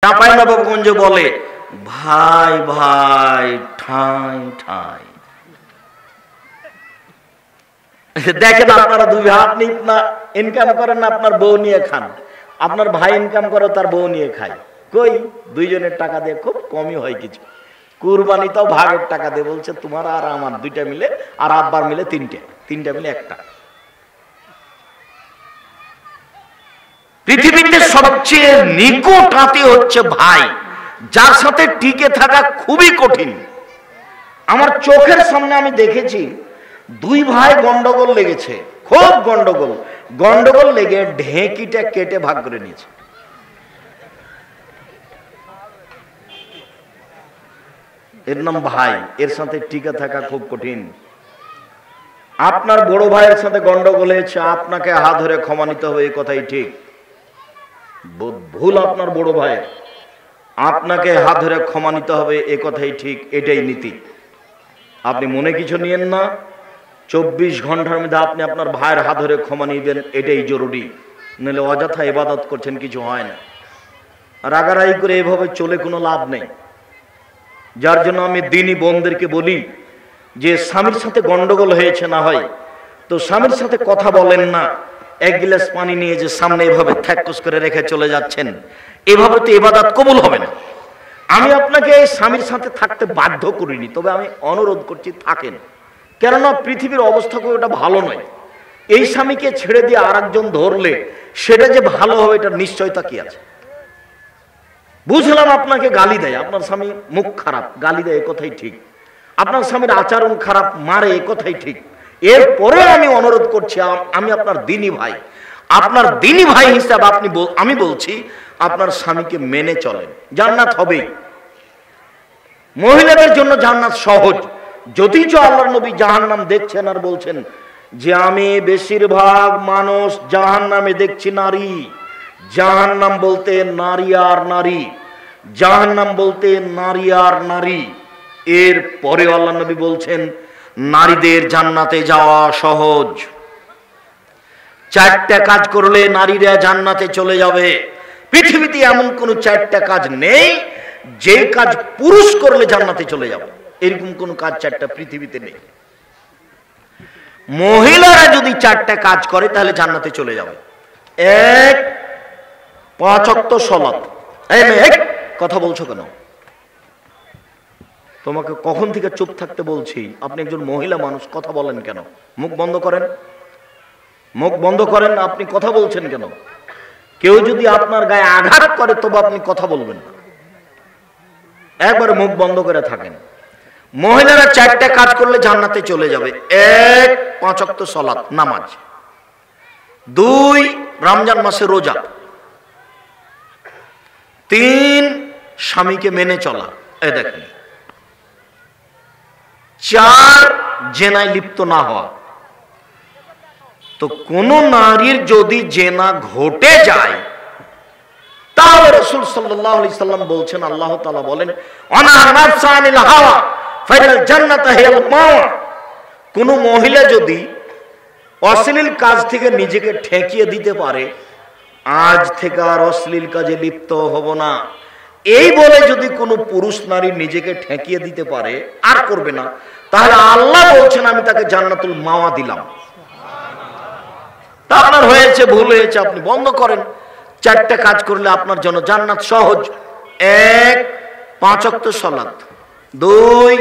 চাঁপাইনবাবগঞ্জে বলে ভাই ভাই ঠাই ঠাই। দেখেন আপনারা দুই ভাই, আপনি ইনকাম করেন না, আপনার বউ নিয়ে খান, আপনার ভাই ইনকাম করে তার বউ নিয়ে খায়। কই দুইজনের টাকা দিয়ে খুব কমই হয় কিছু। কুরবানিটাও ভাগের টাকা দিয়ে বলছে তোমার আর আমার দুইটা মিলে, আর আব্বার মিলে তিনটা মিলে একটা। পৃথিবীতে সবচেয়ে নিকট আত্মীয় হচ্ছে ভাই, যার সাথে টিকে থাকা খুবই কঠিন। আমার চোখের সামনে আমি দেখেছি দুই ভাই গন্ডগোল লেগেছে, খুব গন্ডগোল লেগে ঢেঁকিটা কেটে ভাগ করে নিয়েছে। এর নাম ভাই, এর সাথে টিকে থাকা খুব কঠিন। আপনার বড় ভাইয়ের সাথে গন্ডগোল হয়েছে, আপনাকে হাত ধরে ক্ষমা নিতে হবে, এই কথাই ঠিক। ভুল আপনার বড় ভাইয়ের, আপনাকে হাত ধরে ক্ষমা নিতে হবে, এ কথাই ঠিক, এটাই নীতি। আপনি মনে কিছু নিয়েন না, 24 ঘন্টার মধ্যে আপনি আপনার ভাইয়ের হাত ধরে ক্ষমা নিবেন, এটাই জরুরি। নইলে অযথা ইবাদত করছেন, কিছু হয় না। রাগারাগি করে এভাবে চলে কোনো লাভ নেই। যার জন্য আমি দিনী বোনদেরকে বলি যে স্বামীর সাথে গন্ডগোল হয়েছে, না হয় তো স্বামীর সাথে কথা বলেন না। এক গিলাস পানি নিয়ে যে সামনে এভাবে থ্যাকস করে রেখে চলে যাচ্ছেন, এভাবে তো ইবাদত কবুল হবে না। আমি আপনাকে এই স্বামীর সাথে থাকতে বাধ্য করিনি, তবে আমি অনুরোধ করছি থাকেন। কেননা পৃথিবীর অবস্থা খুব এটা ভালো নয়। এই স্বামীকে ছেড়ে দিয়ে আরেকজন ধরলে সেটা যে ভালো হবে এটার নিশ্চয়তা কি আছে? বুঝলাম আপনাকে গালি দেয়, আপনার স্বামী মুখ খারাপ, গালি দেয়, এ কথাই ঠিক। আপনার স্বামীর আচরণ খারাপ, মারে, এ কথাই ঠিক। এরপরে আমি অনুরোধ করছি, আমি আপনার দিনী ভাই, আপনার দিনী ভাই হিসাবে আমি বলছি আপনার স্বামীকে মেনে চলেন, জান্নাত হবেই। মহিলাদের জন্য জান্নাত সহজ, যদিচ আল্লাহর নবী জাহান্নাম দেখছেন আর বলছেন যে আমি বেশিরভাগ মানুষ জাহান্নামে দেখছি নারী। জাহান্নাম বলতে নারী আর নারী, জাহান্নাম বলতে নারী আর নারী। এর পরে আল্লাহ নবী বলছেন নারীদের জান্নাতে যাওয়া সহজ। 4টা কাজ করলে নারীরা জান্নাতে চলে যাবে। পৃথিবীতে এমন কোন 4টা কাজ নেই যে কাজ পুরুষ করলে জান্নাতে চলে যাবে, এরকম কোন কাজ 4টা পৃথিবীতে নেই। মহিলারা যদি 4টা কাজ করে তাহলে জান্নাতে চলে যাবে। 1, 5 ওয়াক্ত সালাত। এই মেয়ে, কথা বলছো কেন? তোমাকে কখন থেকে চুপ থাকতে বলছি? আপনি একজন মহিলা মানুষ, কথা বলেন কেন? মুখ বন্ধ করেন, মুখ বন্ধ করেন। আপনি কথা বলছেন কেন? কেউ যদি আপনার গায়ে আঘাত করে তবে আপনি কথা বলবেন না, একবার মুখ বন্ধ করে থাকেন। মহিলারা 4টা কাজ করলে জান্নাতে চলে যাবে। 1, 5 ওয়াক্ত সালাত, নামাজ। 2, রমজান মাসে রোজা। 3, স্বামীকে মেনে চলা, এই দেখেন। 4, জেনায় লিপ্ত না হওয়া। তো কোন নারীর যদি জেনা ঘটে যায় তাহলে রাসূল সাল্লাল্লাহু আলাইহি সাল্লাম বলছেন, আল্লাহ তাআলা বলেন অনা নাফসা আনিল হাওয়া ফাইনাল জান্নাতা হিয়াল মাওয়া। কোন মহিলা যদি অশ্লীল কাজ থেকে নিজেকে ঠেকিয়ে দিতে পারে, আজ থেকে আর অশ্লীল কাজে লিপ্ত হব না, এই বলে যদি কোনো পুরুষ নারী নিজেকে ঠেকিয়ে দিতে পারে, আর করবে না, তাহলে আল্লাহ বলছেন আমি তাকে জান্নাতুল মাওয়া দিলাম। তা আপনার হয়েছে, ভুল হয়েছে, আপনি বন্ধ করেন। 4টা কাজ করলে আপনার জন্য জান্নাত সহজ। 1, 5 ওয়াক্ত সালাত। 2,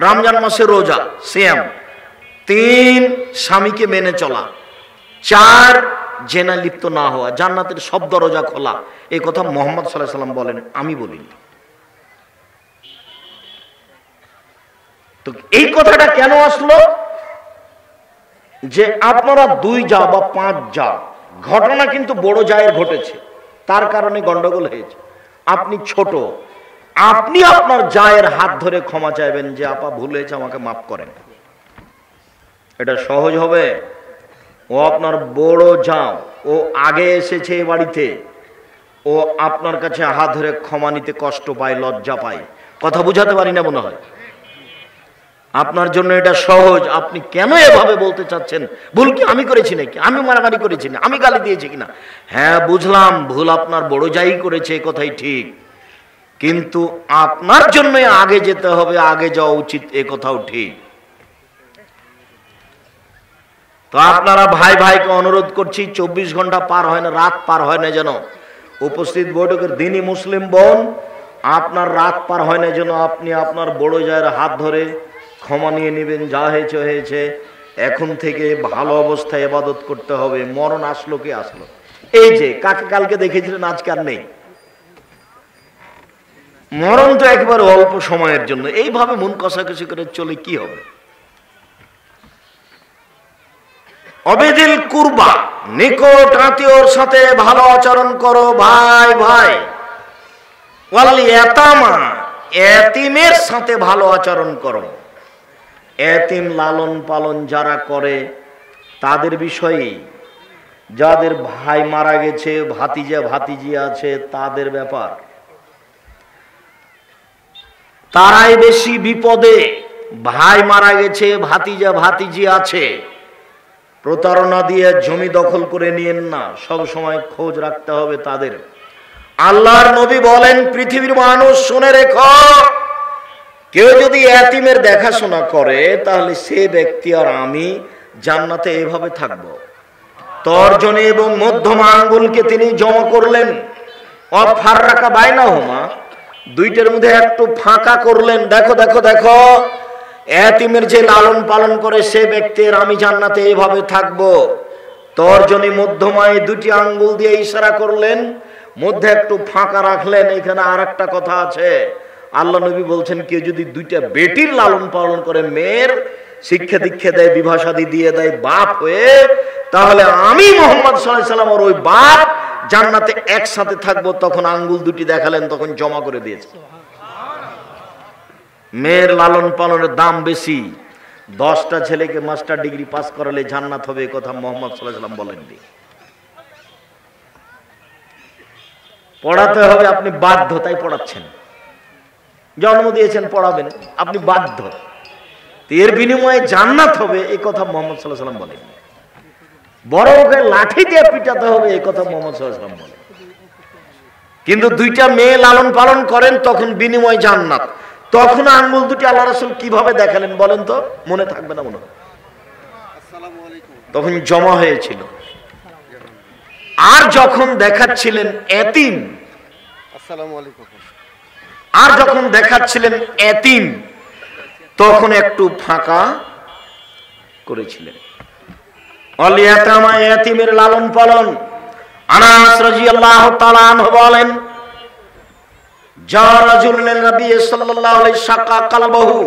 রমজান মাসে রোজা, সিয়াম। 3, স্বামীকে মেনে চলা। 4, জেনা লিপ্ত না হওয়া। জান্নাতের সব দরজা খোলা, এই কথা মুহাম্মদ সাল্লাল্লাহু আলাইহি সাল্লাম বলেন, আমি বলিনি। তো এই কথাটা কেন আসলো? যে আপনারা 2 যা বা 5 যা, ঘটনা কিন্তু বড় জায়ের ঘটেছে, তার কারণে গন্ডগোল হয়েছে। আপনি ছোট, আপনি আপনার জায়ের হাত ধরে ক্ষমা চাইবেন যে আপা ভুল হয়েছে, আমাকে মাফ করেন। এটা সহজ হবে? ও আপনার বড় যা, ও আগে এসেছে এ বাড়িতে, ও আপনার কাছে হাত ধরে ক্ষমা নিতে কষ্ট পায়, লজ্জা পায়। কথা বুঝাতে পারি না মনে হয়? আপনার জন্য এটা সহজ। আপনি কেন এভাবে বলতে চাচ্ছেন? ভুল কি আমি করেছি নাকি? আমি মারামারি করেছি না? আমি গালি দিয়েছি কিনা? হ্যাঁ বুঝলাম, ভুল আপনার বড় যাই করেছে, কথাই ঠিক। কিন্তু আপনার জন্য আগে যেতে হবে, আগে যাওয়া উচিত, এ কথাও ঠিক। তো আপনারা ভাই ভাইকে অনুরোধ করছি, 24 ঘন্টা পার হয় না, রাত পার হয় না যেন উপস্থিত বৈঠকের দিনই মুসলিম বোন, আপনার রাত পার হয় না যেন আপনি আপনার বড় জায়ের হাত ধরে ক্ষমা নিয়ে নেবেন। যা হয়েছে হয়েছে, এখন থেকে ভালো অবস্থায় ইবাদত করতে হবে। মরণ আসলো কি আসলো, এই যে কাকে কালকে দেখেছিলেন আজকে আর নেই। মরণ তো একবারে অল্প সময়ের জন্য। এইভাবে মন কষাকষি করে চলে কি হবে? অবেদিল কুরবা, নিকট আত্মীয়র সাথে ভালো আচরণ করো। ভাই ভাই ওয়াল ইয়াতামা, এতিমের সাথে ভালো আচরণ করো। এতিম লালন পালন যারা করে তাদের বিষয়ে, যাদের ভাই মারা গেছে, ভাতিজা ভাতিজি আছে, তাদের ব্যাপার, তারাই বেশি বিপদে। ভাই মারা গেছে, ভাতিজা ভাতিজি আছে, প্রতারণা দিয়ে জমি দখল করে নিয়েন না, সব সময় খোঁজ রাখতে হবে তাদের। আল্লাহর নবী বলেন, পৃথিবীর মানুষ শুনে রেখো, কেউ যদি এতিমের দেখাশোনা করে তাহলে সে ব্যক্তি আর আমি জান্নাতে এভাবে থাকব। তর্জনী এবং মধ্যমা আঙ্গুলকে তিনি জমা করলেন, অফাররাকা বাইনাহুমা, দুইটার মধ্যে একটু ফাঁকা করলেন। দেখো দেখো দেখো, এতিমের যে লালন পালন করে সে ব্যক্তির আমি জান্নাতে এইভাবে থাকবো। তর্জনী মধ্যমা এই দুটি আঙ্গুল দিয়ে ইশারা করলেন, মধ্যে একটু ফাঁকা রাখলেন। এখানে আর একটা কথা আছে, আল্লাহ নবী বলছেন, কেউ যদি দুইটা বেটির লালন পালন করে, মেয়ের শিক্ষা দীক্ষা দেয়, বিবাহ শাদী দিয়ে দেয় বাপ হয়ে, তাহলে আমি মুহাম্মদ সাল্লাল্লাহু আলাইহি ওয়াসাল্লাম আর ওই বাপ জান্নাতে একসাথে থাকবো। তখন আঙ্গুল দুটি দেখালেন, তখন জমা করে দিয়েছে। মেয়ের লালন পালনের দাম বেশি। 10টা ছেলেকে মাস্টার ডিগ্রি পাস করালে জান্নাত হবে, কথা মুহাম্মদ সাল্লাল্লাহু আলাইহি ওয়াসাল্লাম বলেননি। পড়াতে হবে, আপনি বাধ্যতায় পড়াচ্ছেন, জন্ম দিয়েছেন পড়াবেন, আপনি বাধ্য, এর বিনিময়ে জান্নাত হবে, এই কথা মুহাম্মদ সাল্লাল্লাহু আলাইহি ওয়াসাল্লাম বলেন। বড় ওকে লাঠি দিয়ে পিটাতে হবে, এই কথা মুহাম্মদ সাল্লাল্লাহু আলাইহি ওয়াসাল্লাম বলেন। কিন্তু দুইটা মেয়ে লালন পালন করেন, তখন বিনিময় জান্নাত। তখন আঙ্গুল দুটি আল্লাহ রাসূল কিভাবে দেখালেন বলেন তো, মনে থাকবে না মনে হয়? তখন জমা হয়েছিল। আর যখন দেখাচ্ছিলেন এতিম, আর যখন দেখাচ্ছিলেন এতিম, তখন একটু ফাঁকা করেছিলেন। অল ইয়াতামা, এতিমের লালন পালন। আনাস রাদিয়াল্লাহু তাআলা আনহু বলেন, যা রাজুলুন নবী সাল্লাল্লাহু আলাইহি শাকা কলবহু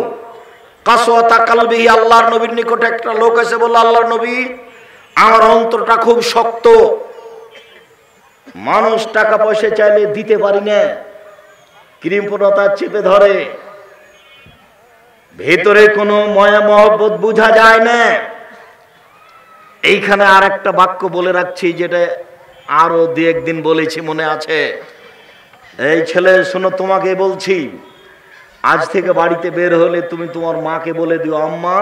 কাসওয়াতা কলবিহি, আল্লাহর নবীর নিকটে একটা লোক এসে বলল, আল্লাহর নবী, আমার অন্তরটা খুব শক্ত, মানুষ টাকা পয়সা চাইলে দিতে পারি না, কৃপণতা চেপে ধরে, ভেতরে কোনো মায়া মহব্বত বোঝা যায় না। এইখানে আর একটা বাক্য বলে রাখছি, যেটা আরো 2-1 দিন বলেছি, মনে আছে? এই ছেলে শোনো, তোমাকে বলছি, আজ থেকে বাড়িতে বের হলে তুমি তোমার মাকে বলে দিও, আম্মা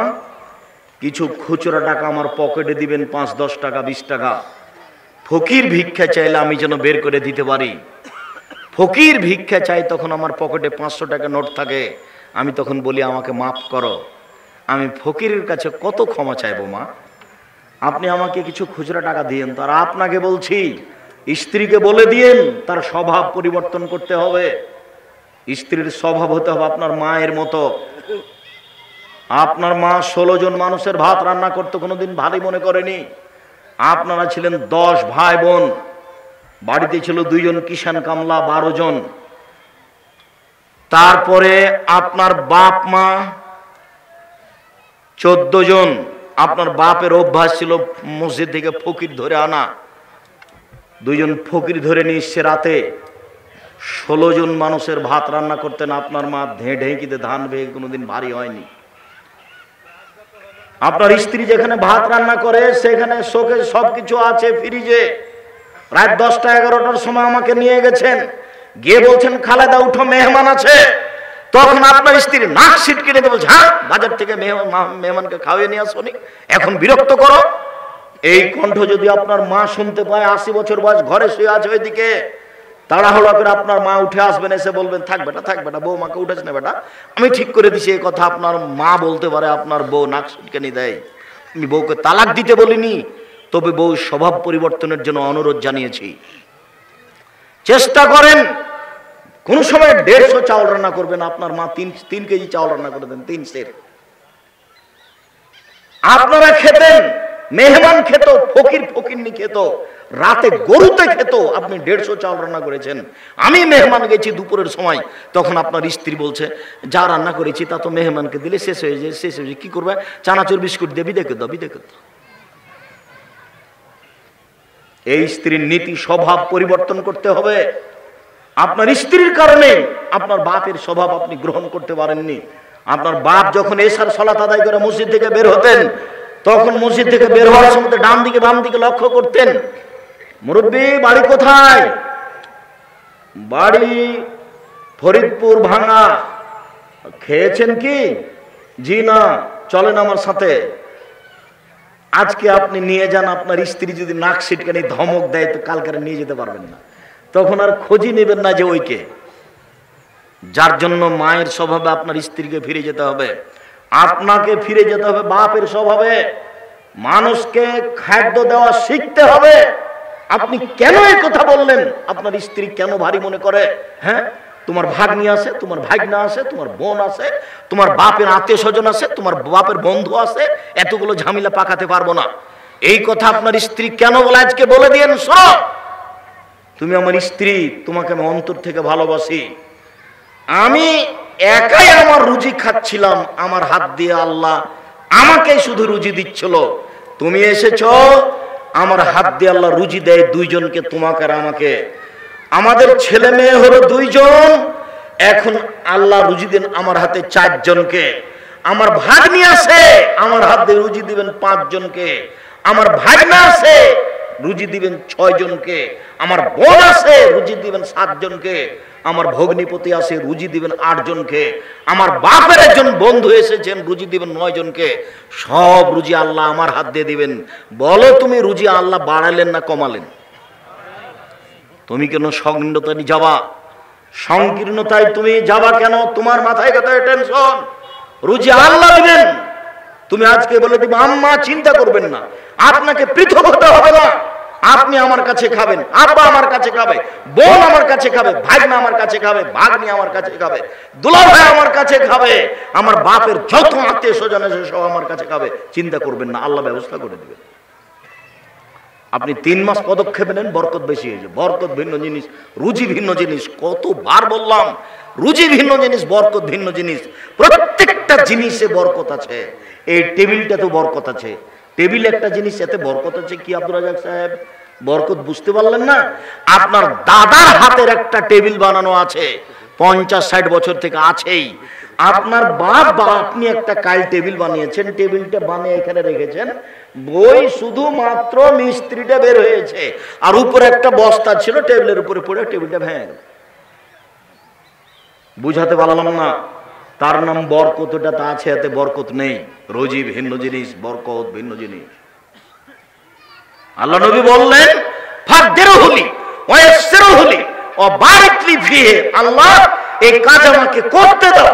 কিছু খুচরা টাকা আমার পকেটে দিবেন, 5-10 টাকা 20 টাকা। ফকির ভিক্ষা চাইলে আমি যেন বের করে দিতে পারি। ফকির ভিক্ষা চাই, তখন আমার পকেটে 500 টাকা নোট থাকে, আমি তখন বলি আমাকে মাফ করো, আমি ফকিরের কাছে কত ক্ষমা চাইবো মা, আপনি আমাকে কিছু খুচরা টাকা দিয়েন। তার আপনাকে বলছি, স্ত্রীকে বলে দিয়েন তার স্বভাব পরিবর্তন করতে হবে। স্ত্রীর স্বভাব হতে হবে আপনার মায়ের মতো। আপনার মা 16 জন মানুষের ভাত রান্না করতে কোনোদিন ভারী মনে করেনি। আপনারা ছিলেন 10 ভাই বোন, বাড়িতে ছিল 2 জন কিষান কামলা, 12 জন। তারপরে আপনার বাপ মা 14 জন। আপনার বাপের অভ্যাস ছিল মসজিদ থেকে ফকির ধরে আনা, 2 জন ফকির ধরে নিয়ে এসছে রাতে। 16 জন মানুষের ভাত রান্না করতেন আপনার মা, ঢেঁকিতে ধান ভেঙে কোনোদিন ভারী হয়নি। আপনার স্ত্রী যেখানে ভাত রান্না করে সেখানে শোকে সবকিছু আছে ফ্রিজে। রাত 10টা 11টার সময় আমাকে নিয়ে গেছেন, গিয়ে বলছেন, খালেদা উঠো, মেহমান আছে। তখন আপনার স্ত্রী নাক সিটকে নিতে বলছে, হ্যাঁ বাজার থেকে মেহমানকে খাওয়িয়ে নিয়ে আসনি, এখন বিরক্ত করো। এই কণ্ঠ যদি আপনার মা শুনতে পায়, 80 বছর বয়স, ঘরে শুয়ে আছে ওইদিকে, তাড়াহুড়া করে আপনার মা উঠে আসবেন, এসে বলবেন থাক বেটা বৌমাকে উঠেছ না বেটা, আমি ঠিক করে দিছি। এই কথা আপনার মা বলতে পারে, আপনার বউ নাক সিটকানি দেয়। আমি বউকে তালাক দিতে বলিনি, তবে বউ স্বভাব পরিবর্তনের জন্য অনুরোধ জানিয়েছি। চেষ্টা করেন কোন সময় 150 চাউল রান্না করবেন, আপনার মা 3 কেজি চাউল রান্না করে দেন, 3 সের। আপনারা খেতেন, মেহমান খেত, ফকিরনি খেত, রাতে গরুতে খেত, আপনি 150 চাউল রান্না করেছেন। আমি মেহমান গেছি দুপুরের সময়, তখন আপনার স্ত্রী বলছে যা রান্না করেছি তা তো মেহমানকে দিলে শেষ হয়ে যায়, কি করবে, চানাচুর বিস্কুট দিয়ে বিদে দাও। এই স্ত্রীর নীতি স্বভাব পরিবর্তন করতে হবে। আপনার স্ত্রীর কারণে আপনার বাপের স্বভাব আপনি গ্রহণ করতে পারেননি। আপনার বাপ যখন এশার সালাত আদায় করে মসজিদ থেকে বের হতেন, তখন মসজিদ থেকে বের হওয়ার সময় ডান দিকে বাম দিকে লক্ষ্য করতেন, মুরব্বী বাড়ি কোথায়? বাড়ি ফরিদপুর ভাঙা। খেয়েছেন কি? জি না। চলেন আমার সাথে। আজকে আপনি নিয়ে যান, আপনার স্ত্রী যদি নাক সিটকানি ধমক দেয় তো কালকে নিয়ে যেতে পারবেন না, তখন আর খোঁজই নেবেন না যে ওইকে। যার জন্য মায়ের স্বভাবে আপনার স্ত্রীকে ফিরে যেতে হবে, আপনাকে ফিরে যেতে হবে বাপের স্বভাবে। মানুষকে খাদ্য দেওয়া শিখতে হবে। আপনি কেন এই কথা বললেন? আপনার স্ত্রী কেন ভারী মনে করে? হ্যাঁ, তোমার ভাগ্নি আছে, তোমার ভাগনা আছে, তোমার বোন আছে, তোমার বাপের আত্মীয় স্বজন আছে, তোমার বাপের বন্ধু আছে, এতগুলো ঝামেলা পাকাতে পারবো না। এই কথা আপনার স্ত্রী কেন বলে আজকে বলে দিয়েন, শোনো তুমি আমার স্ত্রী, তোমাকে আমি অন্তর থেকে ভালোবাসি। আমি একাই আমার রুজি খাচ্ছিলাম, আমার হাত দিয়ে আল্লাহ আমাকে শুধু রুজি দিচ্ছিল। তুমি এসেছো, আমার হাত দিয়ে আল্লাহ রুজি দেয় 2 জনকে, তোমাকে আর আমাকে। আমাদের ছেলে মেয়ে হলো 2 জন, এখন আল্লাহ রুজি দেন আমার হাতে 4 জনকে। আমার ভাগ্নি আছে, আমার হাত দিয়ে রুজি দিবেন 5 জনকে। আমার ভাগনা আছে, রুজি দিবেন 6 জনকে। আমার বোন আছে, রুজি দিবেন 7 জনকে। আমার ভগ্নিপতি আছে, রুজি দিবেন 8 জনকে। আমার বাপের একজন বন্ধু এসেছেন, রুজি দিবেন 9 জনকে। সব রুজি আল্লাহ আমার হাত দিয়ে দিবেন। বলো তুমি রুজি আল্লাহ বাড়ালেন না কমালেন? তুমি কেন সংকীর্ণতায় যাবা? সংকীর্ণতায় তুমি যাবা কেন? তোমার মাথায় কথায় টেনশন। রুজি আল্লাহ দিবেন। তুমি আজকে বলে দিবে আম্মা চিন্তা করবেন না, আপনাকে পৃথক হতে হবে না। আপনি আমার কাছে খাবেন, আব্বা আমার কাছে খাবে, বোন আমার কাছে খাবে, ভাগনা আমার কাছে খাবে, ভাগ্নি আমার কাছে খাবে, দুলাভাই আমার কাছে খাবে, আমার বাপের যত আত্মীয় স্বজন আছে সব আমার কাছে খাবে। চিন্তা করবেন না, আল্লাহ ব্যবস্থা করে দিবেন। আপনি 3 মাস পদক্ষেপ নেন, বরকত বেশি হয়েছে। বরকত ভিন্ন জিনিস, রুজি ভিন্ন জিনিস। কতবার বললাম, রুজি ভিন্ন জিনিস, বরকত ভিন্ন জিনিস। প্রত্যেকটা জিনিসে বরকত আছে। এই টেবিলটা তো বরকত আছে। টেবিল একটা জিনিস, এতে বরকত আছে। কি আব্দুর রাজাক সাহেব, বরকত বুঝতে পারলেন না? আপনার দাদার হাতের একটা টেবিল বানানো আছে, 50-60 বছর থেকে আছেই। আপনার বাপ বা আপনি একটা কাল টেবিল বানিয়েছেন, টেবিলটা বানিয়ে এখানে রেখেছেন, বই শুধুমাত্র মিস্ত্রিটা বের হয়েছে, আর উপরে একটা বস্তা ছিল, টেবিলের উপরে পড়ে টেবিলটা ভেঙে গেল। বুঝাতে পারলাম না? তার নাম বরকত। ওটা তা আছে, এতে বরকত নেই। রুজি ভিন্ন জিনিস, বরকত ভিন্ন জিনিস। আল্লাহ নবী বললেন ফাদদিরহুলি ওয়া ইয়াসসিরহুলি ওয়া বারিক লি ফিহি। আল্লাহ এই কাজ আমাকে করতে দাও,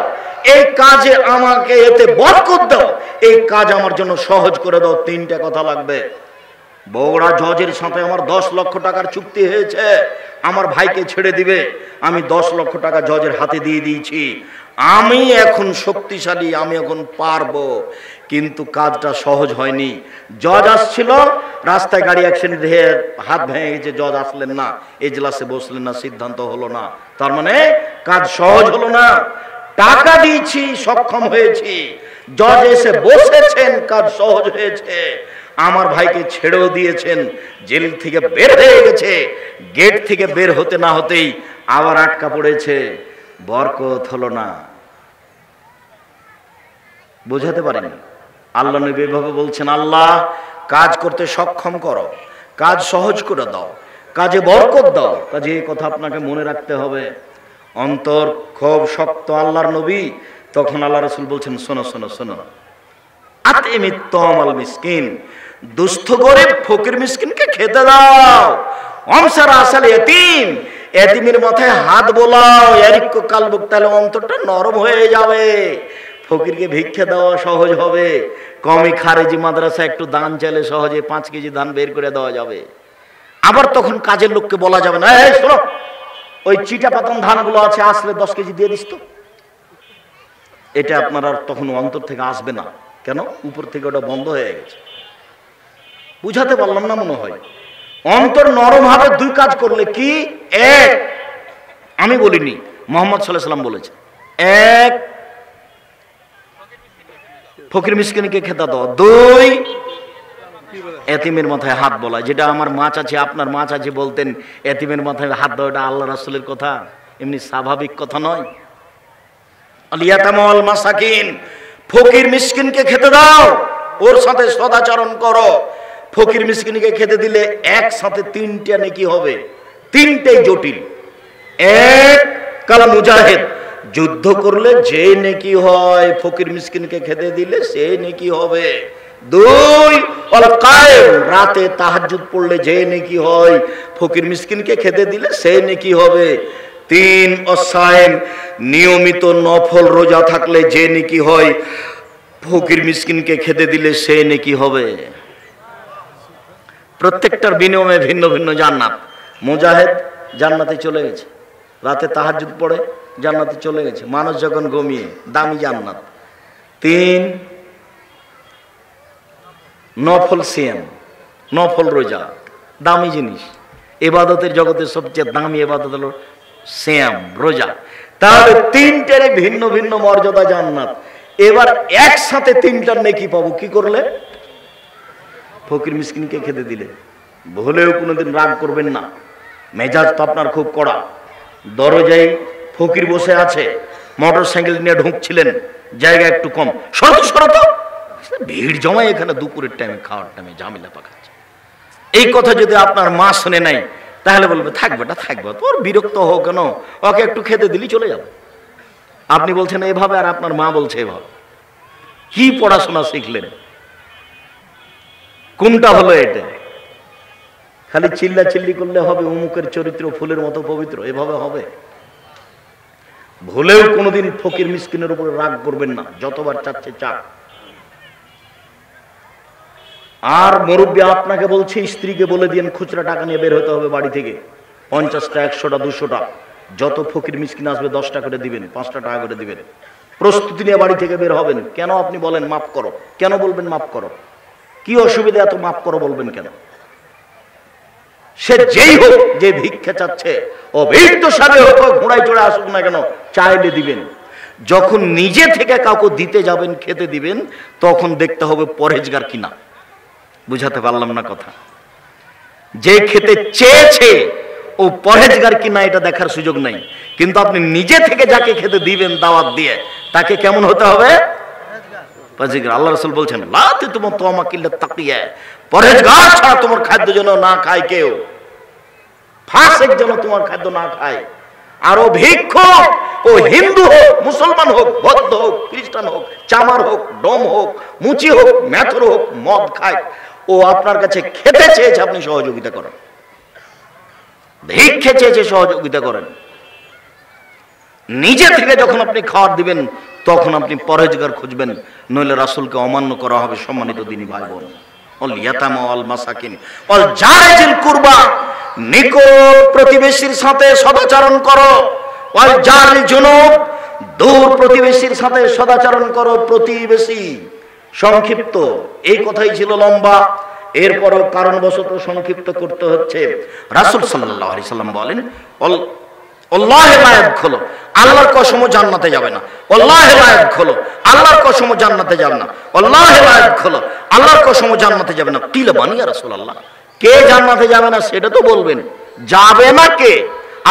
এই কাজে আমাকে এতে বরকত দাও, এই কাজ আমার জন্য সহজ করে দাও। 3টা কথা লাগবে। বগুড়া জজের সাথে আমার 10 লক্ষ টাকার চুক্তি হয়েছে, আমার ভাইকে ছেড়ে দিবে। আমি 10 লক্ষ টাকা জজের হাতে দিয়ে দিয়েছি। আমি এখন শক্তিশালী, আমি এখন পারবো, কিন্তু কাজটা সহজ হয়নি। জজ আসছিল, রাস্তায় গাড়ি অ্যাক্সিডেন্ট হয়ে হাত ভেঙে গেছে, জজ আসলেন না, এজলাসে বসলেন না, সিদ্ধান্ত হলো না। তার মানে কাজ সহজ হলো না। টাকা দিয়েছি, সক্ষম হয়েছি, জজ এসে বসেছেন, কাজ সহজ হয়েছে। আমার ভাইকে ছেড়েও দিয়েছেন, জেল থেকে বের হয়ে গেছে, গেট থেকে বের হতে না হতেই আবার আটকা পড়েছে, বরকত হলো না। বোঝাতে পারেনি। আল্লাহ নবী এভাবে বলছেন, আল্লাহ কাজ করতে সক্ষম করো, কাজ সহজ করে দাও, কাজে বরকত দাও। কাজে এই কথা আপনাকে মনে রাখতে হবে। অন্তর খুব শক্ত আল্লাহর নবী। তখন আল্লাহ রাসূল বলছেন, শোনো শোনো শোনো, আতিমিত তামাল মিসকিন, দুস্থ গরিব ফকির মিসকিনকে খেতে দাও। অমসার আসাল ইতিম, এতিমের মাথায় হাত বোলাও, এরিক্য কালবুক, তাহলে অন্তরটা নরম হয়ে যাবে, ফকিরকে ভিক্ষা দেওয়া সহজ হবে। কমই খারেজি মাদ্রাসা একটু দান চাইলে সহজে 5 কেজি ধান বের করে দেওয়া যাবে। আবার তখন কাজের লোককে বলা যাবে না, এই শোনো, ওই চিটা পাতান ধানগুলো আছে, আসলে 10 কেজি দিয়ে দিস তো। এটা আপনার আর তখন অন্তর থেকে আসবে না। কেন? উপর থেকে ওটা বন্ধ হয়ে গেছে। বুঝাতে পারলাম না মনে হয়। অন্তর নরম হবে 2 কাজ করলে। কি? 1, আমি বলিনি, মুহাম্মদ সাল্লাল্লাহু আলাইহি ওয়াসাল্লাম বলেছে, 1 ফকির মিসকিনকে খেতে দাও, 2 এতিমের মাথায় হাত বলা। যেটা আমার মা চাচি, আপনার মা চাচি বলতেন এতিমের মাথায় হাত দাও, এটা আল্লাহ রাসূলের কথা, এমনি স্বাভাবিক কথা নয়। আল ইয়াতামা ওয়াল মাসাকিন, ফকির মিসকিনকে খেতে দাও, ওর সাথে সদাচরণ করো। ফকির মিসকিনকে খেতে দিলে একসাথে 3টা নেকি হবে, 3টাই জটিল। 1 কাল মুজাহিদ, যুদ্ধ করলে যে নেকি হয় ফকির মিসকিনকে খেতে দিলে সে নেকি হবে। 2 আল কায়েম, রাতে তাহাজ্জুদ পড়লে যে নেকি হয় ফকির মিসকিনকে খেতে দিলে সে নেকি হবে। 3 অসায়েম, নিয়মিত নফল রোজা থাকলে যে নেকি হয় ফকির মিসকিনকে খেতে দিলে সে নেকি হবে। প্রত্যেকটার বিনিময়ে ভিন্ন ভিন্ন জান্নাত। মুজাহিদ জান্নাতে চলে গেছে, রাতে তাহাজ্জুদ পড়ে জান্নাতে চলে গেছে, মানুষ যখন ঘুমিয়ে, দামি জান্নাত। 3 নফল সিয়াম, নফল রোজা, দামি জিনিস। ইবাদতের জগতের সবচেয়ে দামি ইবাদত হলো সিয়াম, রোজা। তাহলে 3টারই ভিন্ন ভিন্ন মর্যাদা, জান্নাত। এবার একসাথে 3টার নেকি পাবো কি করলে? ফকির মিসকিনকে খেতে দিলে। ভুলেও কোনোদিন রাগ করবেন না, মেজাজ তো আপনার খুব কড়া। দরজায় ফকির বসে আছে, মোটরসাইকেল নিয়ে ঢুকছিলেন, জায়গা একটু কম, শরত শরত, ভিড় জমায় এখানে দুপুরের টাইমে, খাওয়ার টাইমে ঝামেলা পাকাচ্ছে। এই কথা যদি আপনার মা শুনে নাই তাহলে বলবে, থাকবে না, থাকবে, তোর বিরক্ত হোক কেন, ওকে একটু খেতে দিলি চলে যাবে। আপনি বলছেন এভাবে, আর আপনার মা বলছে এভাবে। কি পড়াশোনা শিখলেন? কোনটা হলো এটা? খালি চিল্লা চিল্লি করলে হবে অমুকের চরিত্র ফুলের মতো পবিত্র, এভাবে হবে? ভুলেও কোনোদিন ফকির মিসকিনের উপরে রাগ করবেন না, যতবার চাচ্ছে চাক। আর মুরব্বী আপনাকে বলছে, স্ত্রীকে বলে দিন খুচরা টাকা নিয়ে বের হতে হবে বাড়ি থেকে, 50টা, 100টা, 200টা, যত ফকির মিসকিন আসবে 10টা করে দিবেন, 5টা টাকা করে দিবেন। প্রস্তুতি নিয়ে বাড়ি থেকে বের হবেন। কেন? আপনি বলেন মাফ করো, কেন বলবেন মাফ করো? কি অসুবিধা এত মাফ করো বলবেন কেন? সে যেই হোক, যে ভিক্ষা চাচ্ছে, অভিজ্ঞ সাথে হোক, ঘোড়ায় চড়ে আসুক না কেন, চাইলে দিবেন। যখন নিজে থেকে কাউকে দিতে যাবেন, খেতে দিবেন, তখন দেখতে হবে পরহেজগার কিনা। বুঝাতে পারলাম না কথা? যে খেতে চেয়েছে ও পরহেজগার কিনা এটা দেখার সুযোগ নাই, কিন্তু আপনি নিজে থেকে যাকে খেতে দিবেন দাওয়াত দিয়ে, তাকে কেমন হতে হবে? পরহেজগার। আল্লাহ রাসূল বলছেন, লা তুতমু তামাক ইল্লা তাকিয়া, পরহেজগার ছাড়া তোমার খাদ্য যেন না খায় কেউ, ফাসিক যেন তোমার খাদ্য না খায়। আর ও ভিক্ষুক, ও হিন্দু হোক, মুসলমান হোক, বৌদ্ধ হোক, খ্রিস্টান হোক, চামার হোক, ডোম হোক, মুচি হোক, মেথর হোক, মদ খায়, ও আপনার কাছে খেতে চেয়েছে, আপনি সহযোগিতা করেন। ভিক্ষে চেয়েছে, সহযোগিতা করেন। নিজে থেকে যখন আপনি খাওয়ার দিবেন, তখন আপনি পরহেজগার খুঁজবেন, নইলে রাসূলকে অমান্য করা হবে। সম্মানিত দিনী ভাই বোন, ওয়াল ইয়াতামা ওয়াল মাসাকিন ওয়াল জারিল কুরবা, নিকট প্রতিবেশীর সাথে সদাচরণ করো। ওয়াল জারিল জুনুব, দূর প্রতিবেশীর সাথে সদাচরণ করো। প্রতিবেশী সংক্ষিপ্ত, এই কথাই ছিল লম্বা, এরপরও কারণবশত সংক্ষিপ্ত করতে হচ্ছে। রাসূল সাল্লাল্লাহু আলাইহি সাল্লাম বলেন, আল্লাহে লা ইয়াদখুলু, আল্লাহর কসমও জান্নাতে যাবে না। আল্লাহে লা ইয়াদখুলু, আল্লাহর কসমও জান্নাতে যাবে না। আল্লাহে লা ইয়াদখুলু, আল্লাহর কসমও জান্নাতে যাবে না। কিলা বানি ইয়া রাসূলুল্লাহ, কে জান্নাতে যাবে না সেটা তো বলবেন, যাবে না কে?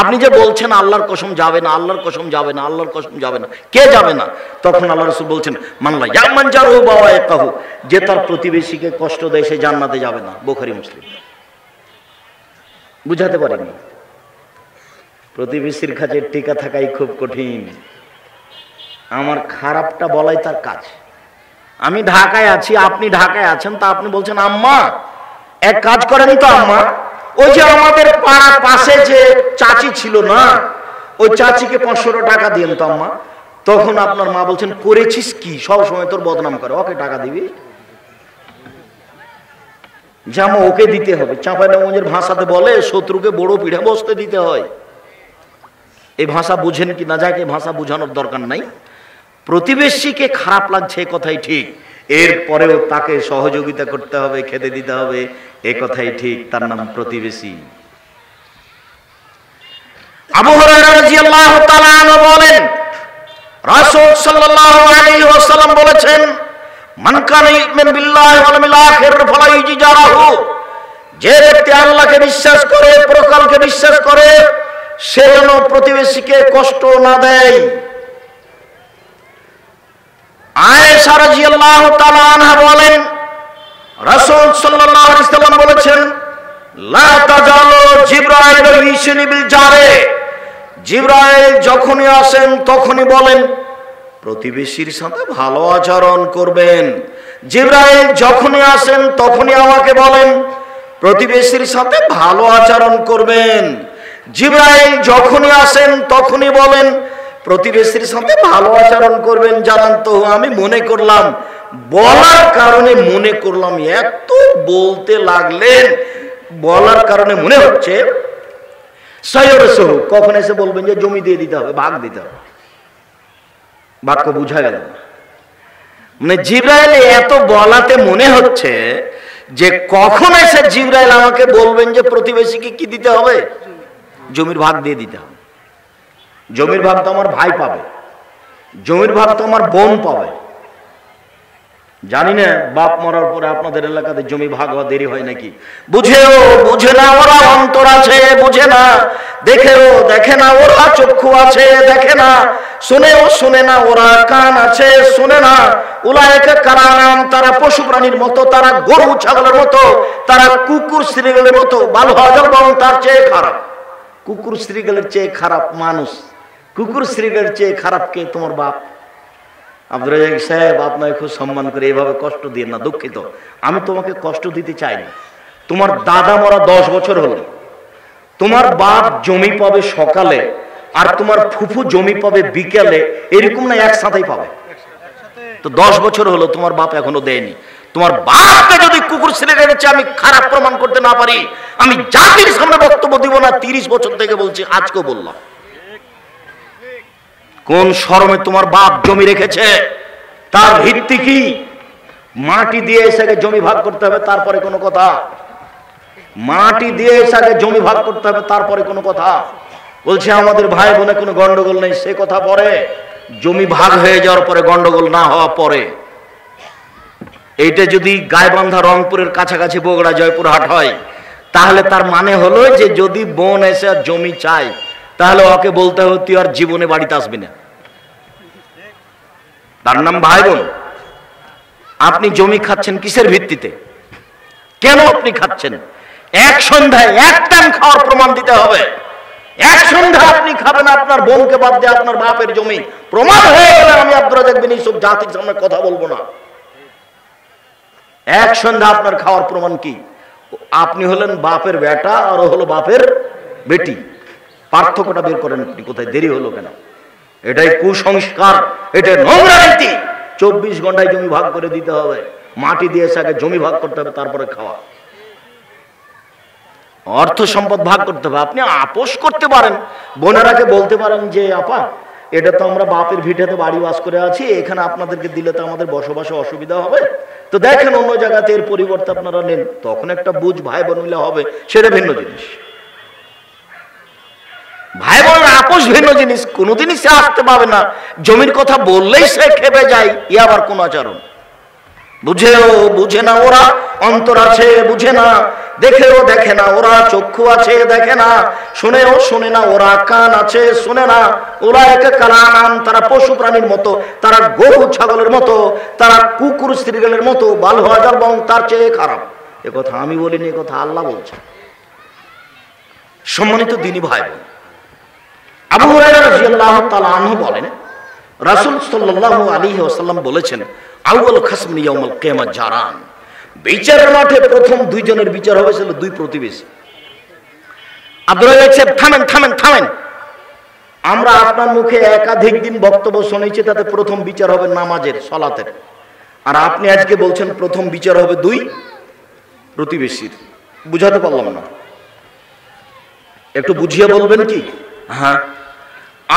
আপনি যে বলছেন আল্লাহর কসম যাবে না, আল্লাহর কসম যাবে না, আল্লাহর কসম যাবে না, কে যাবে না? তখন আল্লাহ রাসূল বলছেন, মানলা ইয়ামান জারহু বাওয়াইকাহু, যে তার প্রতিবেশীকে কষ্ট দেয় সে জান্নাতে যাবে না। বুখারী মুসলিম। বুঝাতে পারিনি? প্রতিবেশীর কাছে টিকা থাকাই খুব কঠিন। আমার খারাপটা বলাই তার কাজ। আমি ঢাকায় আছি, আপনি ঢাকায় আছেন, তা আপনি বলছেন আম্মা এক কাজ করেন তো আম্মা, ওই যে আমাদের পাড়ার পাশে যে চাচি ছিল না, ওই চাচিকে 500 টাকা দিয়েন তো আম্মা। তখন আপনার মা বলছেন, করেছিস কি, সব সময় তোর বদনাম করে, ওকে টাকা দিবি? জামা ওকে দিতে হবে। চাঁপাইনবাবগঞ্জের ভাষাতে বলে, শত্রুকে বড় পিঠে বসতে দিতে হয়। এই ভাষা বুঝেন কি না, যাকে ভাষা বোঝানোর দরকার নাই। প্রতিবেশীকে খারাপ লাগছে কথাই ঠিক, এরপরেও তাকে সহযোগিতা করতে হবে, খেতে দিতে হবে, এ কথাই ঠিক, তার নাম প্রতিবেশী। আবু হুরায়রা রাদিয়াল্লাহু তাআলা আনহু বলেন, রাসূল সাল্লাল্লাহু আলাইহি ওয়াসাল্লাম বলেছেন, মান কানা ইউমিনু বিল্লাহি ওয়াল ইয়াউমিল আখির ফালা ইউজিরাহু, যে ব্যক্তি আল্লাহকে বিশ্বাস করে, পরকালকে বিশ্বাস করে, সে যেন প্রতিবেশীকে কষ্ট না দেয়। আয়েশা রাদিয়াল্লাহু তাআলা আনহা বলেন, রাসূল সাল্লাল্লাহু আলাইহি ওয়াসাল্লাম বলেছেন, লা তাজালু জিবরাইল ইউসিনি বিল জারে, জিবরাইল যখনই আসেন তখনই বলেন প্রতিবেশীর সাথে ভালো আচরণ করবেন। জিবরাইল যখনই আসেন তখনই আমাকে বলেন প্রতিবেশীর সাথে ভালো আচরণ করবেন। জিবরাইল যখনই আসেন তখনই বলেন প্রতিবেশীর সাথে ভালো আচরণ করবেন। জানান তো, আমি মনে করলাম, বলার কারণে মনে করলাম, এত বলতে লাগলেন, বলার কারণে মনে হচ্ছে কখন এসে বলবেন যে জমি দিয়ে দিতে হবে, ভাগ দিতে হবে। বাক্য বুঝা গেল? মানে জিবরাইল এত বলাতে মনে হচ্ছে যে কখন এসে জিবরাইল আমাকে বলবেন যে প্রতিবেশীকে কি দিতে হবে, জমির ভাগ দিয়ে দিতে হবে। জমির ভাগ তো আমার ভাই পাবে, জমির ভাগ তো আমার বোন পাবে। জানি না বাপ মরার পরে আপনাদের এলাকাতে জমি ভাগ হওয়া দেরি হয় নাকি। বুঝেও বুঝে না ওরা অন্তর আছে, বুঝে না, দেখেও দেখে না ওরা চক্ষু আছে, দেখে না, শুনেও শুনে না ওরা কান আছে, শুনে না। উলায়েকা কালানাম, তারা পশু প্রাণীর মতো, তারা গরু ছাগলের মতো, তারা কুকুর শ্রীগলের মতো। বাল হাজার বরং তার চেয়ে খারাপ। কুকুর শ্রীগলের চেয়ে খারাপ মানুষ, কুকুর শ্রীগলের চেয়ে খারাপ কে? তোমার বাপ। আব্দুর রাজ্জাক সাহেব, আপনাকে খুব সম্মান করে, এভাবে কষ্ট দিয়ে না, দুঃখিত, আমি তোমাকে কষ্ট দিতে চাই না। তোমার দাদা মরা 10 বছর হলো, তোমার বাপ জমি পাবে সকালে আর তোমার ফুফু জমি পাবে বিকেলে, এরকম না একসাথেই পাবে। তো 10 বছর হলো তোমার বাপ এখনো দেয়নি। তোমার বাপকে যদি কুকুর ছেলে রেখেছে আমি খারাপ প্রমাণ করতে না পারি, আমি জাতির সামনে বক্তব্য দিব না। 30 বছর থেকে বলছি, আজকেও বললাম। কোন শরমে তোমার বাপ জমি রেখেছে? তার ভিত্তি কি? মাটি দিয়ে এসে জমি ভাগ করতে হবে, তারপরে কোনো কথা। মাটি দিয়ে এসে জমি ভাগ করতে হবে, তারপরে কোনো কথা। বলছে আমাদের ভাই বোনে কোনো গন্ডগোল নেই, সে কথা পরে। জমি ভাগ হয়ে যাওয়ার পরে গন্ডগোল না হওয়া পরে। এইটা যদি গাইবান্ধা রংপুরের কাছাকাছি বগুড়া জয়পুরহাট হয়, তাহলে তার মানে হলো যে যদি বোন এসে জমি চায়, তাহলে ওকে বলতে হবে তুই আর জীবনে বাড়িতে আসবি না। তার নাম ভাই বোন। আপনি জমি খাচ্ছেন কিসের ভিত্তিতে? কেন আপনি খাচ্ছেন? এক সন্ধ্যায় এক টাইম খাওয়ার প্রমাণ দিতে হবে। এক সন্ধ্যায় আপনি খাবেন আপনার বোনকে বাদ দিয়ে আপনার বাপের জমি, প্রমাণ হয়ে গেলে আমি আব্দুর রাজ্জাক বিন ইউসুফ জাতির সামনে কথা বলবো না। এক সন্ধ্যা আপনার খাওয়ার প্রমাণ কি? আপনি হলেন বাপের বেটা আর ও হলো বাপের বেটি। পার্থক্যটা বের করেন আপনি কোথায়? দেরি হলো কেন? এটাই কুসংস্কার, এটা নোংরা নীতি। 24 ঘন্টায় জমি ভাগ করে দিতে হবে, মাটি দিয়ে আগে জমি ভাগ করতে হবে, তারপরে খাওয়া। অর্থ সম্পদ ভাগ করতে হবে। আপনি আপোষ করতে পারেন, বোনেরাকে বলতে পারেন যে আপা এটা তো আমরা বাপের ভিটেতে বাড়ি বাস করে আছি, এখানে আপনাদেরকে দিলে তো আমাদের বসবাসে অসুবিধা হবে, তো দেখেন অন্য জায়গাতে এর পরিবর্তে আপনারা নেন। তখন একটা বুঝ ভাই বোন মিলে হবে, সেটা ভিন্ন জিনিস। ভাই বোন আপোষ ভিন্ন জিনিস। কোনোদিনই সে আসতে পাবে না, জমির কথা বললেই সে খেপে যায়। ই আবার কোন আচরণ? বুঝেও বুঝে না ওরা অন্তর আছে, বুঝে না, দেখেও দেখে না ওরা চক্ষু আছে, দেখে না, শুনেও শুনে না ওরা কান আছে, শুনে না। উলায়েকা কালানাম, তারা পশু প্রাণীর মতো, তারা গরু ছাগলের মতো, তারা কুকুর শ্রীগলের মতো। বাল হাজার বরং তার চেয়ে খারাপ। এ কথা আমি বলিনি, এ কথা আল্লাহ বলছে। সম্মানিত দিনী ভাই বোন, আবু হুরায়রা রাদিয়াল্লাহু তাআলা আনহু বলেন, রাসূল সাল্লাল্লাহু আলাইহি ওয়াসাল্লাম বলেছেন, আউয়াল খাসমি ইয়াউমাল কিয়ামাহ জারান, বিচারের মাঠে প্রথম 2 জনের বিচার হবে ছিল 2 প্রতিবেশী। আব্দুল রাজ্জাক সাহেব থামেন থামেন থামেন, আমরা আপনার মুখে একাধিক দিন বক্তব্য শুনেছি, তাতে প্রথম বিচার হবে নামাজের, সালাতের, আর আপনি আজকে বলছেন প্রথম বিচার হবে দুই প্রতিবেশীর। বুঝাতে পারলাম না, একটু বুঝিয়ে বলবেন কি? হ্যাঁ,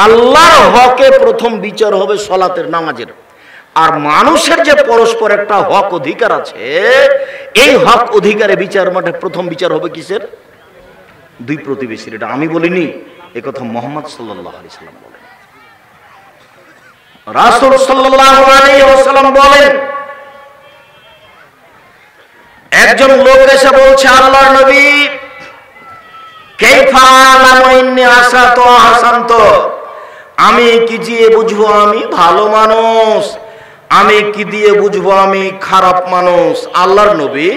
আল্লাহর হকে প্রথম বিচার হবে সালাতের, নামাজের, আর মানুষের যে পরস্পর একটা হক অধিকার আছে, এই হক অধিকারে বিচার মাঠে প্রথম বিচার হবে কিসের? দুই প্রতিবেশীর। এটা আমি বলিনি, একথা মুহাম্মদ সাল্লাল্লাহু আলাইহি সাল্লাম বলেন। রাসূল সাল্লাল্লাহু আলাইহি ওয়াসাল্লাম বলেন, একজন লোক এসে বলছে, আল্লাহর নবী, কাইফা আলামু ইন্নী আসাতু হাসান্ত, আমি কি দিয়ে বুঝবো আমি ভালো মানুষ, আমি কি দিয়ে বুঝবো আমি খারাপ মানুষ? আল্লাহর নবী,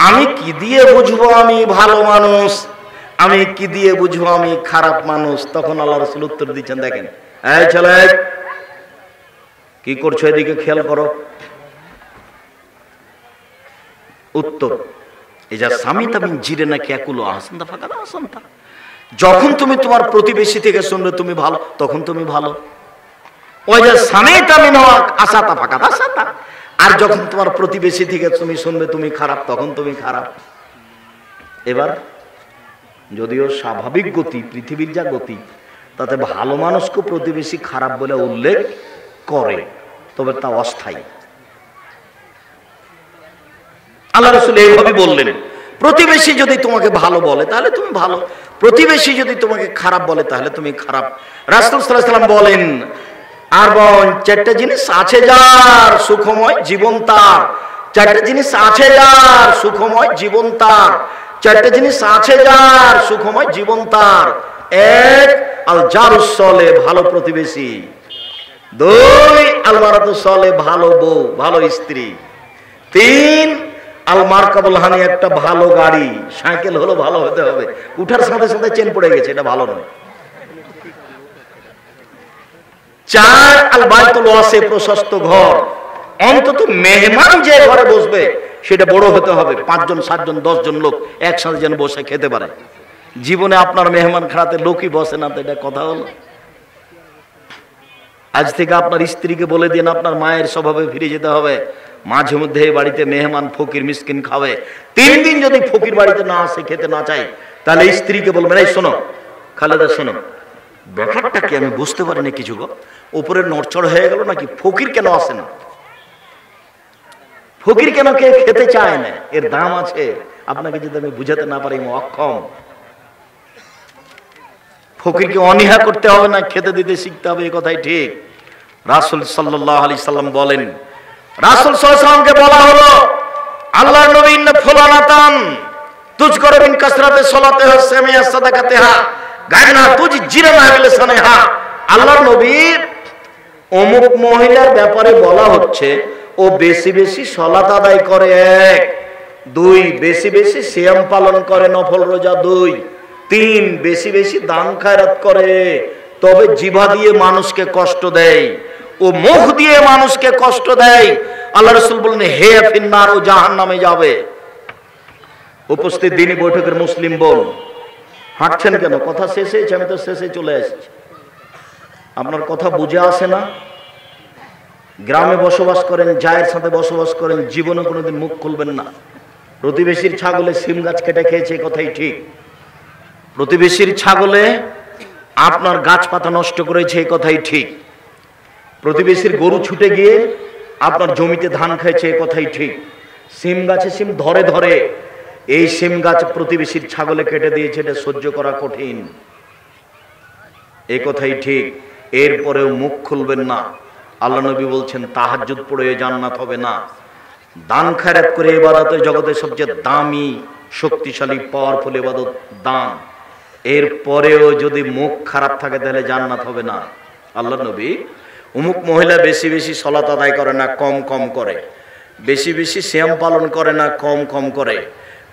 আমি কি দিয়ে বুঝবো আমি ভালো মানুষ, আমি কি দিয়ে বুঝবো আমি খারাপ মানুষ? তখন আল্লাহ রাসূল উত্তর দিচ্ছেন, দেখেন, এই ছেলে কি করছো, এদিকে খেয়াল করো। উত্তর, এজা সামিতা মিন জিরানাকি ইয়াকুলু আহসানতা ফাকাদ আহসানতা, যখন তুমি তোমার প্রতিবেশী থেকে শুনবে তুমি ভালো, তখন তুমি ভালো। ওয়াজা সামিতা মিন আসাতা ফাকাদ আসাতা, আর যখন তোমার প্রতিবেশী থেকে তুমি শুনবে তুমি খারাপ, তখন তুমি খারাপ। এবার যদিও স্বাভাবিক গতি, পৃথিবীর যা গতি, তাতে ভালো মানুষকে প্রতিবেশী খারাপ বলে উল্লেখ করে, তবে তা অস্থায়ী। আল্লাহ রাসূল এইভাবে বললেন, প্রতিবেশী যদি তোমাকে ভালো বলে তাহলে তুমি ভালো, প্রতিবেশী যদি তোমাকে খারাপ বলে তাহলে তুমি খারাপ। রাসূল সাল্লাল্লাহু আলাইহি ওয়াসাল্লাম বলেন, আর বোন, চারটা জিনিস আছে যার সুখময় জীবন তার, চারটা জিনিস আছে যার সুখময় জীবন তার, চারটা জিনিস আছে যার সুখময় জীবন তার। এক, আল জারুস সালে, ভালো প্রতিবেশী। দুই, আল মারাতু সালে, ভালো বউ, ভালো স্ত্রী। তিন, আল মারকাবুল হানি, একটা ভালো গাড়ি, সাইকেল হলো ভালো হতে হবে, উঠার সাথে সাথে চেন পড়ে গেছে, এটা ভালো নয়। চার, আল বাইতুল ওয়াসি, প্রশস্ত ঘর, অন্তত মেহমান যে ঘরে বসবে সেটা বড় হতে হবে, 5 জন 7 জন 10 জন লোক একসাথে যেন বসে খেতে পারে। জীবনে আপনার মেহমান খানাতে লোকই বসে না, তো এটা কথা হলো? আজ থেকে আপনার স্ত্রীকে বলে দিন আপনার মায়ের স্বভাবে ফিরে যেতে হবে, মাঝে মধ্যে এই বাড়িতে মেহমান ফকির মিসকিন খাবে। 3 দিন যদি ফকির বাড়িতে না আসে, খেতে না চাই, তাহলে স্ত্রীকে বলবেন, এই শোনো খালেদা, শোনো, ব্যাপারটা কি আমি বুঝতে পারিনি কিছু গো, উপরে নড়চড় হয়ে গেল নাকি, ফকির কেন আসে না, ফকির কেন কে খেতে চায় না, এর দাম আছে। আপনাকে যদি আমি বুঝাতে না পারি, অক্ষম। ফকিরকে অনীহা করতে হবে না, খেতে দিতে শিখতে হবে, এই কথাই ঠিক। রাসূল সাল্লাল্লাহু আলাইহি সাল্লাম বলেন, রাসূল সাল্লাল্লাহু আলাইহি সাল্লামকে বলা হলো, আল্লাহর নবী, ইন্না ফুলানাতান তুজকর বিন কাসরাতে সালাতিহা সামিয়া সাদাকাতিহা গায়না তুজ জিরানা বিলিসানিহা। আল্লাহর নবী, অমুক মহিলার ব্যাপারে বলা হচ্ছে, ও বেশি বেশি সালাত আদায় করে, 1 2 বেশি বেশি সিয়াম পালন করে, নফল রোজা 2 3 বেশি বেশি দান খায়রাত করে, তবে জিহ্বা দিয়ে মানুষকে কষ্ট দেয়, ও মুখ দিয়ে মানুষকে কষ্ট দেয়। আল্লাহ রাসূল বলেন, হে ফিন্নার, ও জাহান্নামে যাবে। উপস্থিত দিনী বৈঠকের মুসলিম বোন, হাঁটছেন কেন? কথা শেষ হয়েছে, আমি তো শেষে চলে এসেছি। আপনার কথা বুঝে আসে না? গ্রামে বসবাস করেন, জায়ের সাথে বসবাস করেন, জীবনে কোনোদিন মুখ খুলবেন না। প্রতিবেশীর ছাগলে সিম গাছ কেটে খেয়েছে, কথাই ঠিক। প্রতিবেশীর ছাগলে আপনার গাছপাতা নষ্ট করেছে, এই কথাই ঠিক। প্রতিবেশীর গরু ছুটে গিয়ে আপনার জমিতে ধান খাইছে, এই কথাই ঠিক। সিম গাছে সিম ধরে ধরে, এই সিম গাছ প্রতিবেশীর ছাগলে কেটে দিয়েছে, এটা সহ্য করা কঠিন, এই কথাই ঠিক। এরপরেও মুখ খুলবেন না। আল্লাহ নবী বলছেন, তাহাজ্জুদ পড়ে জান্নাত হবে না, দান খায়রাত করে ইবাদতের জগতে সবচেয়ে দামি, শক্তিশালী, পাওয়ারফুল ইবাদত দান। এরপরেও যদি মুখ খারাপ থাকে তাহলে জান্নাত হবে না। আল্লাহ নবী, অমুক মহিলা বেশি বেশি সালাত আদায় করে না, কম কম করে, বেশি বেশি সিয়াম পালন করে না, কম কম করে,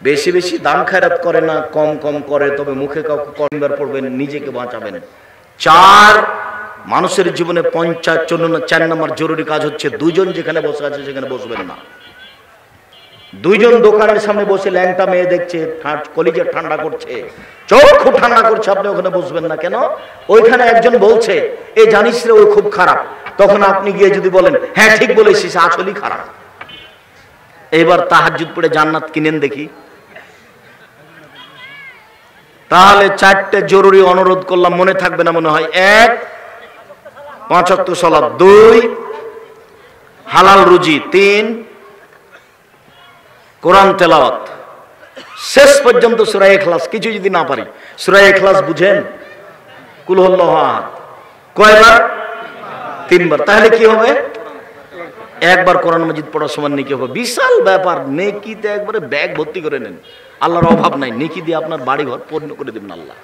বেশি বেশি দান খায়রাত করে না, কম কম করে, তবে মুখে কাউকে কমবার পড়বেন, নিজেকে বাঁচাবেন। 4, মানুষের জীবনে 4 নম্বর জরুরি কাজ হচ্ছে, 2 জন যেখানে বসে আছে সেখানে বসবেন না। দুইজন দোকানের সামনে বসে ল্যাংটা মেয়ে দেখছে, কলিজা ঠান্ডা করছে, চোখ খুব ঠান্ডা করছে, আপনি ওখানে বসবেন না কেন? ওইখানে একজন বলছে এ জানিস রে ওই খুব খারাপ, তখন আপনি গিয়ে যদি বলেন হ্যাঁ ঠিক বলেছিস আসলেই খারাপ, এবার তাহাজ্জুদ পড়ে জান্নাত কিনেন দেখি। তাহলে চারটে জরুরি অনুরোধ করলাম, মনে থাকবে না মনে হয়। 1 5 ওয়াক্ত সালাত, 2 হালাল রুজি, 3 কোরআন তেলাওয়াত শেষ পর্যন্ত সূরা ইখলাস। কিছু যদি না পারি, সূরা ইখলাস বুঝেন? কুল হুয়াল্লাহু আহাদ কয়বার? 3 বার। তাহলে কি হবে? একবার কোরআন মাজিদ পড়ার সমান নেকি হবে। বিশাল ব্যাপার, নেকিতে একবারে ব্যাগ ভর্তি করে নেন। আল্লাহর অভাব নাই, নেকি দিয়ে আপনার বাড়ি ঘর পূর্ণ করে দেবেন আল্লাহ।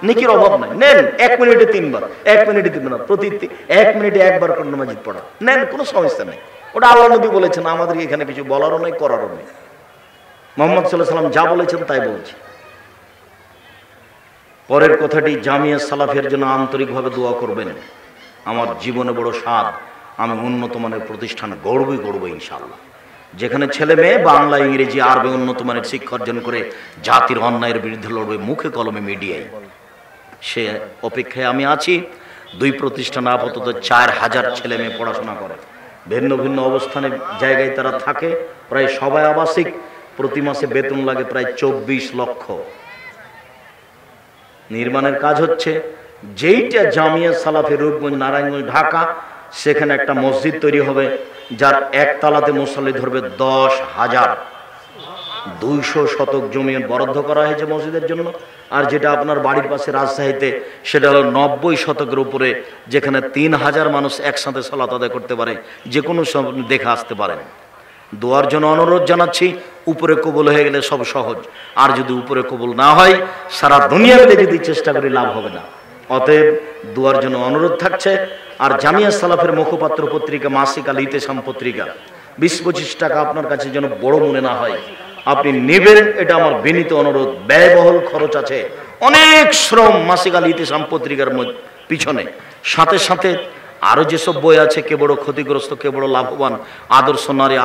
নেকির অভাব নাই, নেন 1 মিনিটে 3 বার, 1 মিনিটে 3 বার, প্রতি 1 মিনিটে একবার কোরআন মাজিদ পড়া, নেন, কোনো সমস্যা নেই। ওটা আল্লাহ নবী বলেছেন, আমাদের এখানে কিছু বলারও নেই করারও নেই। মুহাম্মদ সাল্লাল্লাহু আলাইহি ওয়াসাল্লাম যা বলেছেন তাই বলছি। পরের কথাটি, জামিয়া সালাফের জন্য আন্তরিকভাবে দোয়া করবেন। আমার জীবনে বড় স্বাদ, আমি উন্নত মানের প্রতিষ্ঠান গড়বই ইনশাআল্লাহ, যেখানে ছেলে মেয়ে বাংলা ইংরেজি আরবি উন্নত মানের শিক্ষা অর্জন করে জাতির অন্যায়ের বিরুদ্ধে লড়বে মুখে কলমে মিডিয়ায়। সে অপেক্ষায় আমি আছি। 2 প্রতিষ্ঠান আপাতত 4000 ছেলে মেয়ে পড়াশোনা করে, ভিন্ন ভিন্ন অবস্থানে জায়গায় তারা থাকে, প্রায় সবাই আবাসিক। প্রতি মাসে বেতন লাগে প্রায় 24 লক্ষ। নির্মাণের কাজ হচ্ছে। যেইটা জামিয়া সালাফি রূপগঞ্জ নারায়ণগঞ্জ ঢাকা, সেখানে একটা মসজিদ তৈরি হবে, যার একতলাতে মুসল্লি ধরবে 10,000। 200 শতক জমি বরাদ্দ করা হয়েছে মসজিদের জন্য। আর যেটা আপনার বাড়ির পাশে রাজশাহীতে, সেটা হলো 90 শতকের উপরে, যেখানে 3000 মানুষ একসাথে সালাত আদায় করতে পারে, যে কোনো সময় দেখে আসতে পারেন। দোয়ার জন্য অনুরোধ জানাচ্ছি। উপরে কবুল হয়ে গেলে সব সহজ, আর যদি উপরে কবুল না হয়, সারা দুনিয়া মিলে যদি চেষ্টা করি লাভ হবে না। অতএব দোয়ার জন্য অনুরোধ থাকছে। আর জামিয়া সালাফের মুখপাত্র পত্রিকা মাসিক আল ইতিসাম পত্রিকা 20-25 টাকা আপনার কাছে যেন বড় মনে না হয়, আপনি নেবেন, এটা আমার বিনীত অনুরোধ। ব্যয়বহুল খরচ আছে, অনেক শ্রম মাসিক আল ইতিসাম পত্রিকার পিছনে। সাথে সাথে আরো যেসব বই আছে, কে বড় ক্ষতিগ্রস্ত, কে বড় লাভবান, আদর্শ নারী